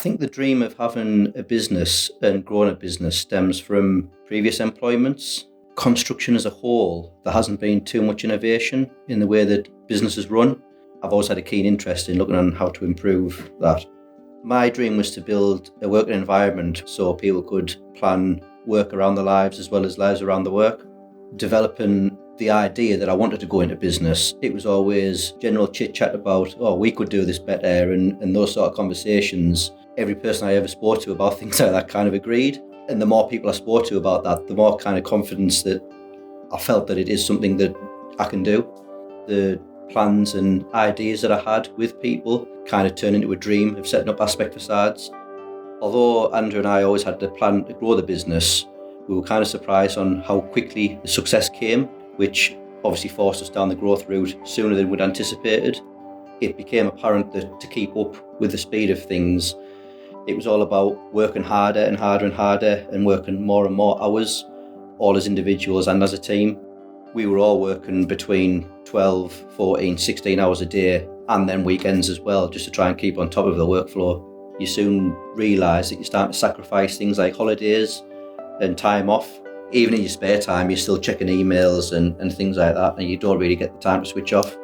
think the dream of having a business and growing a business stems from previous employments. Construction as a whole, there hasn't been too much innovation in the way that businesses run. I've always had a keen interest in looking on how to improve that. My dream was to build a working environment so people could plan work around their lives as well as lives around the work. Developing the idea that I wanted to go into business, it was always general chit-chat about, we could do this better, and those sort of conversations. Every person I ever spoke to about things like that kind of agreed. And the more people I spoke to about that, the more kind of confidence that I felt that it is something that I can do. The plans and ideas that I had with people kind of turned into a dream of setting up Aspect Facades. Although Andrew and I always had the plan to grow the business, we were kind of surprised on how quickly the success came, which obviously forced us down the growth route sooner than we'd anticipated. It became apparent that to keep up with the speed of things, it was all about working harder and harder and harder and working more and more hours, all as individuals and as a team. We were all working between 12, 14, 16 hours a day, and then weekends as well, just to try and keep on top of the workflow. You soon realise that you're starting to sacrifice things like holidays and time off. Even in your spare time, you're still checking emails and things like that, and you don't really get the time to switch off.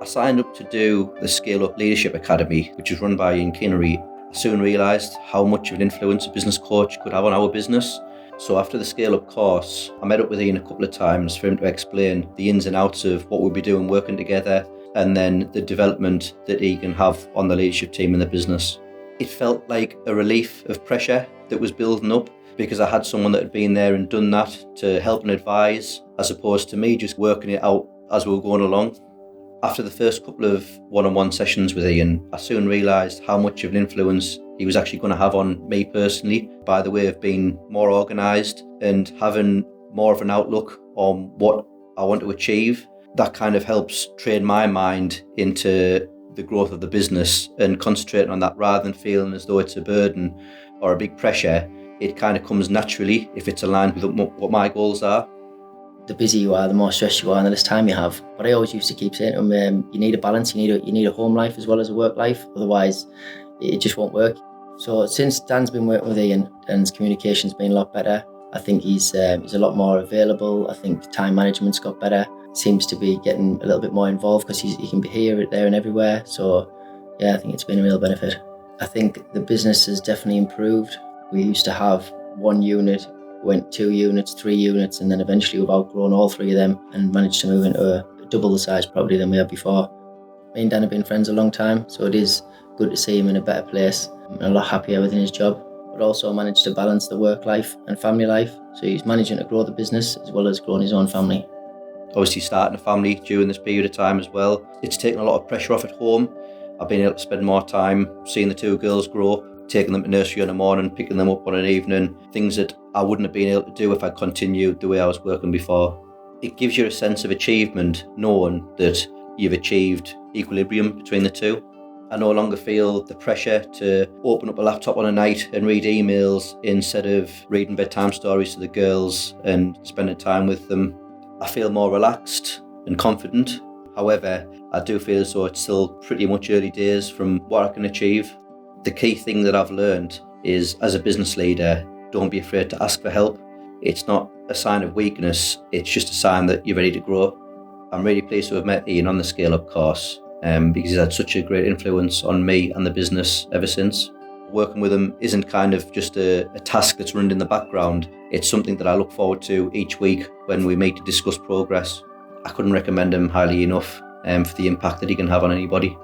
I signed up to do the Scale Up Leadership Academy, which is run by Ian Kinnery. I soon realised how much of an influence a business coach could have on our business. So after the Scale Up course, I met up with Ian a couple of times for him to explain the ins and outs of what we'll be doing working together, and then the development that he can have on the leadership team in the business. It felt like a relief of pressure that was building up, because I had someone that had been there and done that to help and advise, as opposed to me just working it out as we were going along. After the first couple of one-on-one sessions with Ian, I soon realised how much of an influence he was actually going to have on me personally, by the way of being more organised and having more of an outlook on what I want to achieve. That kind of helps train my mind into the growth of the business and concentrating on that rather than feeling as though it's a burden or a big pressure. It kind of comes naturally if it's aligned with what my goals are. The busier you are, the more stress you are, and the less time you have. But I always used to keep saying to him, you need a balance, you need a home life as well as a work life, otherwise it just won't work. So since Dan's been working with Ian, Dan's communication's been a lot better. I think he's a lot more available. I think time management's got better. Seems to be getting a little bit more involved because he can be here, there and everywhere. So yeah, I think it's been a real benefit. I think the business has definitely improved. We used to have one unit, went 2 units, 3 units, and then eventually we've outgrown all 3 of them and managed to move into a double the size property than we had before. Me and Dan have been friends a long time, so it is good to see him in a better place and a lot happier within his job, but also managed to balance the work life and family life. So he's managing to grow the business as well as growing his own family. Obviously starting a family during this period of time as well. It's taken a lot of pressure off at home. I've been able to spend more time seeing the 2 girls grow, taking them to nursery in the morning, picking them up on an evening, things that I wouldn't have been able to do if I continued the way I was working before. It gives you a sense of achievement knowing that you've achieved equilibrium between the 2. I no longer feel the pressure to open up a laptop on a night and read emails instead of reading bedtime stories to the girls and spending time with them. I feel more relaxed and confident. However, I do feel as though it's still pretty much early days from what I can achieve. The key thing that I've learned is, as a business leader, don't be afraid to ask for help. It's not a sign of weakness, it's just a sign that you're ready to grow. I'm really pleased to have met Ian on the Scale Up course because he's had such a great influence on me and the business ever since. Working with him isn't kind of just a task that's running in the background. It's something that I look forward to each week when we meet to discuss progress. I couldn't recommend him highly enough for the impact that he can have on anybody.